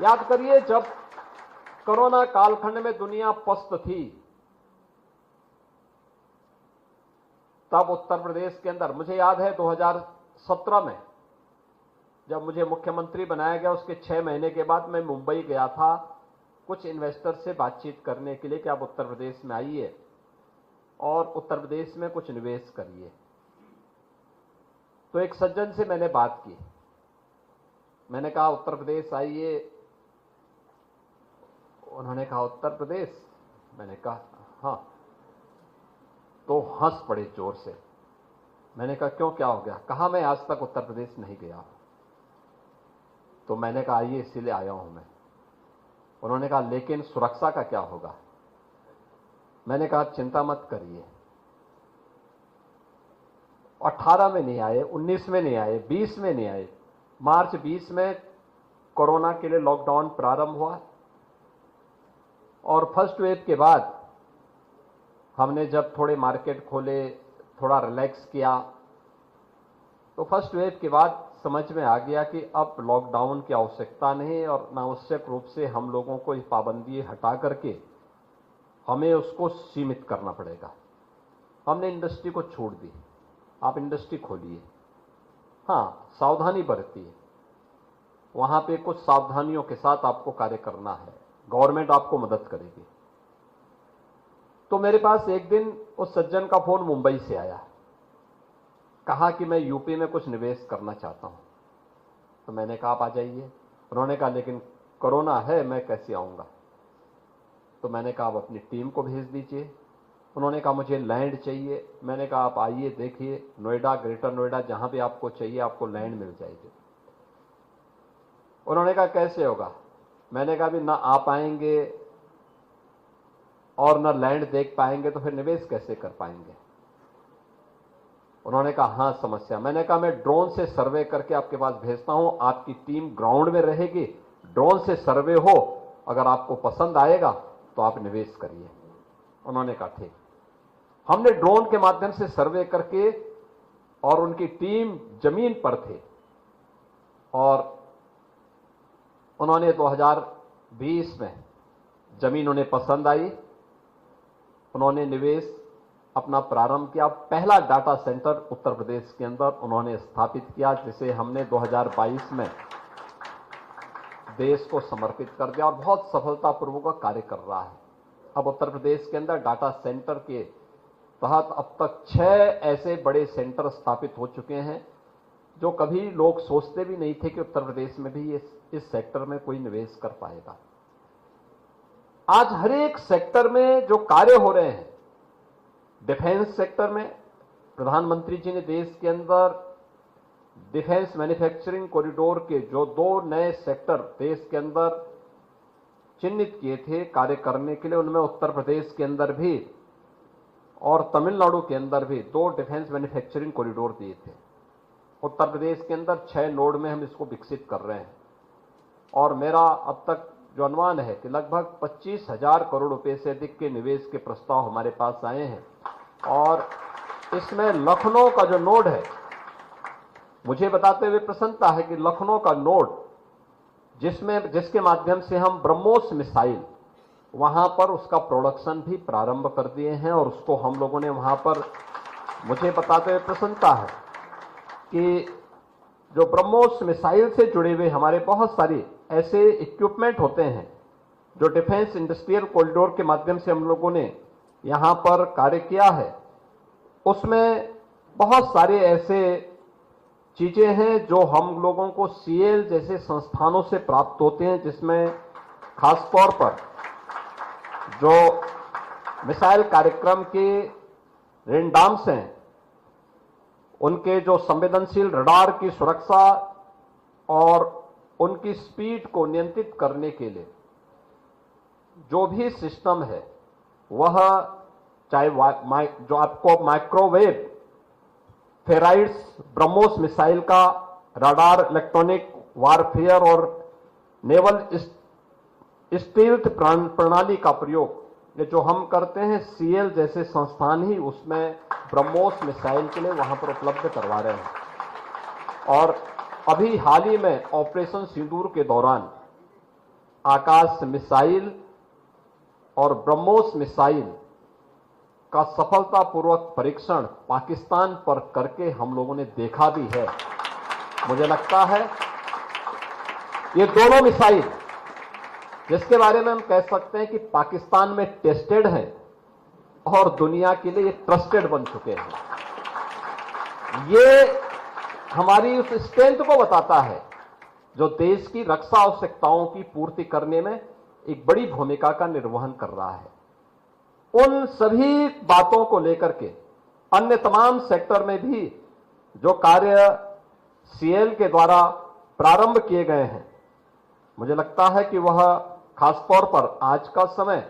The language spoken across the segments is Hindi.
याद करिए, जब कोरोना कालखंड में दुनिया पस्त थी, तब उत्तर प्रदेश के अंदर, मुझे याद है 2017 में जब मुझे मुख्यमंत्री बनाया गया, उसके 6 महीने के बाद मैं मुंबई गया था कुछ इन्वेस्टर से बातचीत करने के लिए कि आप उत्तर प्रदेश में आइए और उत्तर प्रदेश में कुछ निवेश करिए। तो एक सज्जन से मैंने बात की, मैंने कहा उत्तर प्रदेश आइए। उन्होंने कहा उत्तर प्रदेश? मैंने कहा हाँ। तो हंस पड़े जोर से। मैंने कहा क्यों, क्या हो गया? कहा मैं आज तक उत्तर प्रदेश नहीं गया। तो मैंने कहा आइए, इसीलिए आया हूं मैं। उन्होंने कहा लेकिन सुरक्षा का क्या होगा? मैंने कहा चिंता मत करिए। 18 में नहीं आए, 19 में नहीं आए, 20 में नहीं आए, मार्च 20 में कोरोना के लिए लॉकडाउन प्रारंभ हुआ और फर्स्ट वेव के बाद हमने जब थोड़े मार्केट खोले, थोड़ा रिलैक्स किया, तो फर्स्ट वेव के बाद समझ में आ गया कि अब लॉकडाउन की आवश्यकता नहीं और अनावश्यक रूप से हम लोगों को ये पाबंदी हटा करके हमें उसको सीमित करना पड़ेगा। हमने इंडस्ट्री को छोड़ दी, आप इंडस्ट्री खोलिए, हाँ सावधानी बरतिए, वहां पे कुछ सावधानियों के साथ आपको कार्य करना है, गवर्नमेंट आपको मदद करेगी। तो मेरे पास एक दिन उस सज्जन का फोन मुंबई से आया, कहा कि मैं यूपी में कुछ निवेश करना चाहता हूं। तो मैंने कहा आप आ जाइए। उन्होंने कहा लेकिन कोरोना है, मैं कैसे आऊंगा? तो मैंने कहा आप अपनी टीम को भेज दीजिए। उन्होंने कहा मुझे लैंड चाहिए। मैंने कहा आप आइए, देखिए नोएडा, ग्रेटर नोएडा, जहां भी आपको चाहिए आपको लैंड मिल जाएगी। उन्होंने कहा कैसे होगा? मैंने कहा भी ना आ पाएंगे और ना लैंड देख पाएंगे तो फिर निवेश कैसे कर पाएंगे? उन्होंने कहा हाँ समस्या। मैंने कहा मैं ड्रोन से सर्वे करके आपके पास भेजता हूं, आपकी टीम ग्राउंड में रहेगी, ड्रोन से सर्वे हो, अगर आपको पसंद आएगा तो आप निवेश करिए। उन्होंने कहा ठीक। हमने ड्रोन के माध्यम से सर्वे करके, और उनकी टीम जमीन पर थे, और उन्होंने 2020 में जमीन उन्हें पसंद आई, उन्होंने निवेश अपना प्रारंभ किया। पहला डाटा सेंटर उत्तर प्रदेश के अंदर उन्होंने स्थापित किया, जिसे हमने 2022 में देश को समर्पित कर दिया और बहुत सफलतापूर्वक कार्य कर रहा है। अब उत्तर प्रदेश के अंदर डाटा सेंटर के तहत अब तक 6 ऐसे बड़े सेंटर स्थापित हो चुके हैं, जो कभी लोग सोचते भी नहीं थे कि उत्तर प्रदेश में भी इस सेक्टर में कोई निवेश कर पाएगा। आज हर एक सेक्टर में जो कार्य हो रहे हैं, डिफेंस सेक्टर में प्रधानमंत्री जी ने देश के अंदर डिफेंस मैन्युफैक्चरिंग कॉरिडोर के जो 2 नए सेक्टर देश के अंदर चिन्हित किए थे कार्य करने के लिए, उनमें उत्तर प्रदेश के अंदर भी और तमिलनाडु के अंदर भी 2 डिफेंस मैन्युफैक्चरिंग कॉरिडोर दिए थे। उत्तर प्रदेश के अंदर 6 नोड में हम इसको विकसित कर रहे हैं, और मेरा अब तक जो अनुमान है कि लगभग 25,000 करोड़ रुपए से अधिक के निवेश के प्रस्ताव हमारे पास आए हैं। और इसमें लखनऊ का जो नोड है, मुझे बताते हुए प्रसन्नता है कि लखनऊ का नोड जिसके माध्यम से हम ब्रह्मोस मिसाइल, वहां पर उसका प्रोडक्शन भी प्रारंभ कर दिए हैं, और उसको हम लोगों ने वहां पर, मुझे बताते हुए प्रसन्नता है कि जो ब्रह्मोस मिसाइल से जुड़े हुए हमारे बहुत सारे ऐसे इक्विपमेंट होते हैं जो डिफेंस इंडस्ट्रियल कॉरिडोर के माध्यम से हम लोगों ने यहां पर कार्य किया है, उसमें बहुत सारे ऐसे चीजें हैं जो हम लोगों को सीएल जैसे संस्थानों से प्राप्त होते हैं, जिसमें खासतौर पर जो मिसाइल कार्यक्रम के रेनडाम्स हैं, उनके जो संवेदनशील रडार की सुरक्षा और उनकी स्पीड को नियंत्रित करने के लिए जो भी सिस्टम है, वह चाहे जो आपको माइक्रोवेव फेराइड्स ब्रह्मोस मिसाइल का रडार, इलेक्ट्रॉनिक वारफेयर और नेवल स्टील्थ प्रणाली का प्रयोग, ये जो हम करते हैं, सीएल जैसे संस्थान ही उसमें ब्रह्मोस मिसाइल के लिए वहां पर उपलब्ध करवा रहे हैं। और अभी हाल ही में ऑपरेशन सिंदूर के दौरान आकाश मिसाइल और ब्रह्मोस मिसाइल का सफलतापूर्वक परीक्षण पाकिस्तान पर करके हम लोगों ने देखा भी है। मुझे लगता है ये दोनों मिसाइल जिसके बारे में हम कह सकते हैं कि पाकिस्तान में टेस्टेड है और दुनिया के लिए ये ट्रस्टेड बन चुके हैं, ये हमारी उस स्ट्रेंथ को बताता है जो देश की रक्षा आवश्यकताओं की पूर्ति करने में एक बड़ी भूमिका का निर्वहन कर रहा है। उन सभी बातों को लेकर के अन्य तमाम सेक्टर में भी जो कार्य सीएल के द्वारा प्रारंभ किए गए हैं, मुझे लगता है कि वह खासतौर पर आज का समय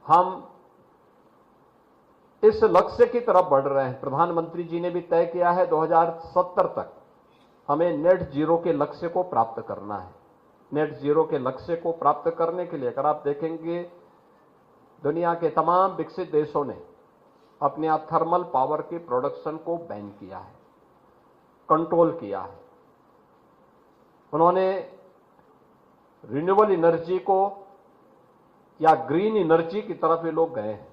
हम इस लक्ष्य की तरफ बढ़ रहे हैं। प्रधानमंत्री जी ने भी तय किया है 2070 तक हमें नेट जीरो के लक्ष्य को प्राप्त करना है। नेट जीरो के लक्ष्य को प्राप्त करने के लिए अगर आप देखेंगे दुनिया के तमाम विकसित देशों ने अपने यहां थर्मल पावर के प्रोडक्शन को बैन किया है, कंट्रोल किया है। उन्होंने रिन्यूएबल एनर्जी को या ग्रीन एनर्जी की तरफ ये लोग गए हैं।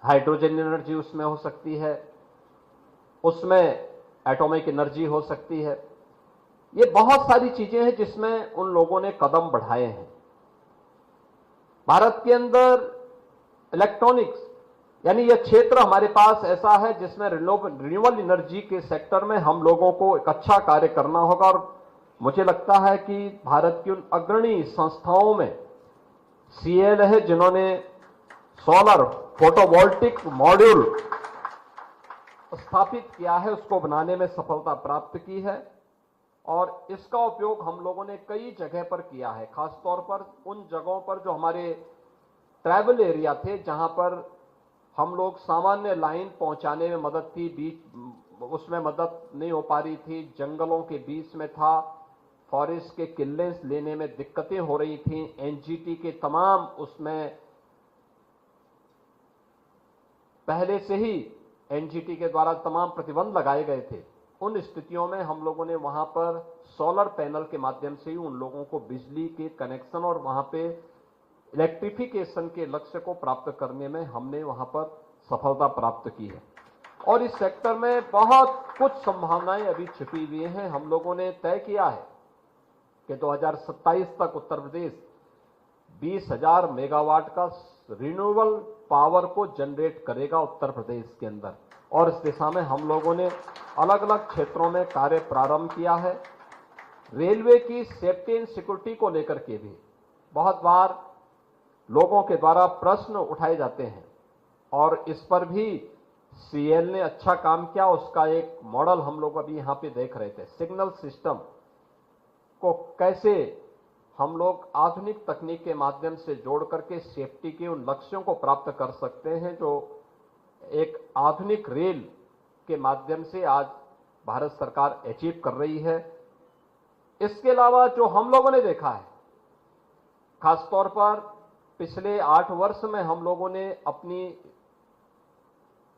हाइड्रोजन एनर्जी उसमें हो सकती है, उसमें एटॉमिक एनर्जी हो सकती है। ये बहुत सारी चीजें हैं जिसमें उन लोगों ने कदम बढ़ाए हैं। भारत के अंदर इलेक्ट्रॉनिक्स यानी यह क्षेत्र हमारे पास ऐसा है जिसमें रिन्यूएबल एनर्जी के सेक्टर में हम लोगों को एक अच्छा कार्य करना होगा और मुझे लगता है कि भारत की उन अग्रणी संस्थाओं में सीएल है जिन्होंने सोलर फोटोवोल्टिक मॉड्यूल स्थापित किया है, उसको बनाने में सफलता प्राप्त की है और इसका उपयोग हम लोगों ने कई जगह पर किया है। खासतौर पर उन जगहों पर जो हमारे ट्राइबल एरिया थे जहां पर हम लोग सामान्य लाइन पहुंचाने में मदद थी, बीच उसमें मदद नहीं हो पा रही थी, जंगलों के बीच में था, फॉरेस्ट के क्लियरेंस लेने में दिक्कतें हो रही थी, एनजीटी के तमाम उसमें पहले से ही एनजीटी के द्वारा तमाम प्रतिबंध लगाए गए थे। उन स्थितियों में हम लोगों ने वहां पर सोलर पैनल के माध्यम से ही उन लोगों को बिजली के कनेक्शन और वहां पे इलेक्ट्रिफिकेशन के लक्ष्य को प्राप्त करने में हमने वहां पर सफलता प्राप्त की है। और इस सेक्टर में बहुत कुछ संभावनाएं अभी छिपी हुई हैं। हम लोगों ने तय किया है कि 2027 तक उत्तर प्रदेश 20,000 मेगावाट का रिन्यूएबल पावर को जनरेट करेगा उत्तर प्रदेश के अंदर, और इस दिशा में हम लोगों ने अलग अलग क्षेत्रों में कार्य प्रारंभ किया है। रेलवे की सेफ्टी एंड सिक्योरिटी को लेकर के भी बहुत बार लोगों के द्वारा प्रश्न उठाए जाते हैं और इस पर भी सीएल ने अच्छा काम किया। उसका एक मॉडल हम लोग अभी यहां पे देख रहे थे। सिग्नल सिस्टम को कैसे हम लोग आधुनिक तकनीक के माध्यम से जोड़ करके सेफ्टी के उन लक्ष्यों को प्राप्त कर सकते हैं जो एक आधुनिक रेल के माध्यम से आज भारत सरकार अचीव कर रही है। इसके अलावा जो हम लोगों ने देखा है, खासतौर पर पिछले 8 वर्ष में हम लोगों ने अपनी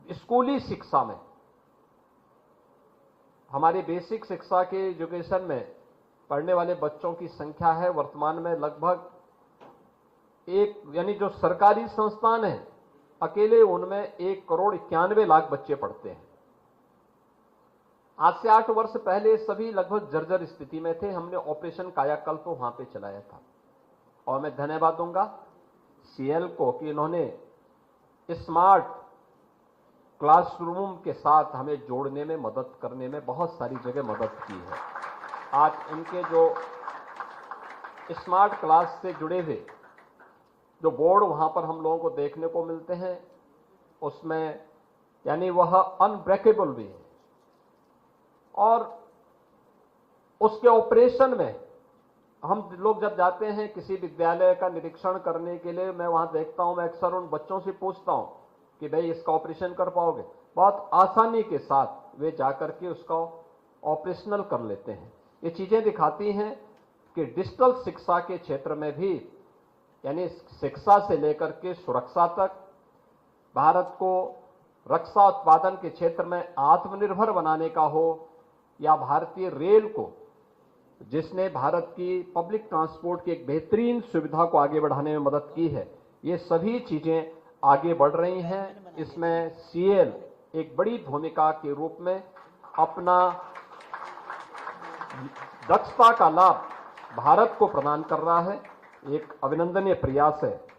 स्कूली शिक्षा में, हमारी बेसिक शिक्षा के एजुकेशन में पढ़ने वाले बच्चों की संख्या है वर्तमान में लगभग यानी जो सरकारी संस्थान है अकेले उनमें 1,91,00,000 बच्चे पढ़ते हैं। आज से 8 वर्ष पहले सभी लगभग जर्जर स्थिति में थे। हमने ऑपरेशन कायाकल्प वहां पे चलाया था और मैं धन्यवाद दूंगा सीएल को कि इन्होंने स्मार्ट क्लासरूम के साथ हमें जोड़ने में मदद करने में बहुत सारी जगह मदद की है। आज इनके जो स्मार्ट क्लास से जुड़े हुए जो बोर्ड वहां पर हम लोगों को देखने को मिलते हैं उसमें यानी वह अनब्रेकेबल भी है और उसके ऑपरेशन में हम लोग जब जाते हैं किसी विद्यालय का निरीक्षण करने के लिए, मैं वहां देखता हूं, मैं अक्सर उन बच्चों से पूछता हूं कि भाई इसका ऑपरेशन कर पाओगे? बहुत आसानी के साथ वे जाकर के उसका ऑपरेशनल कर लेते हैं। ये चीजें दिखाती हैं कि डिजिटल शिक्षा के क्षेत्र में भी यानी शिक्षा से लेकर के सुरक्षा तक भारत को रक्षा उत्पादन के क्षेत्र में आत्मनिर्भर बनाने का हो या भारतीय रेल को जिसने भारत की पब्लिक ट्रांसपोर्ट की एक बेहतरीन सुविधा को आगे बढ़ाने में मदद की है, ये सभी चीजें आगे बढ़ रही हैं। इसमें सीएल एक बड़ी भूमिका के रूप में अपना दक्षता का लाभ भारत को प्रदान कर रहा है। एक अभिनंदनीय प्रयास है।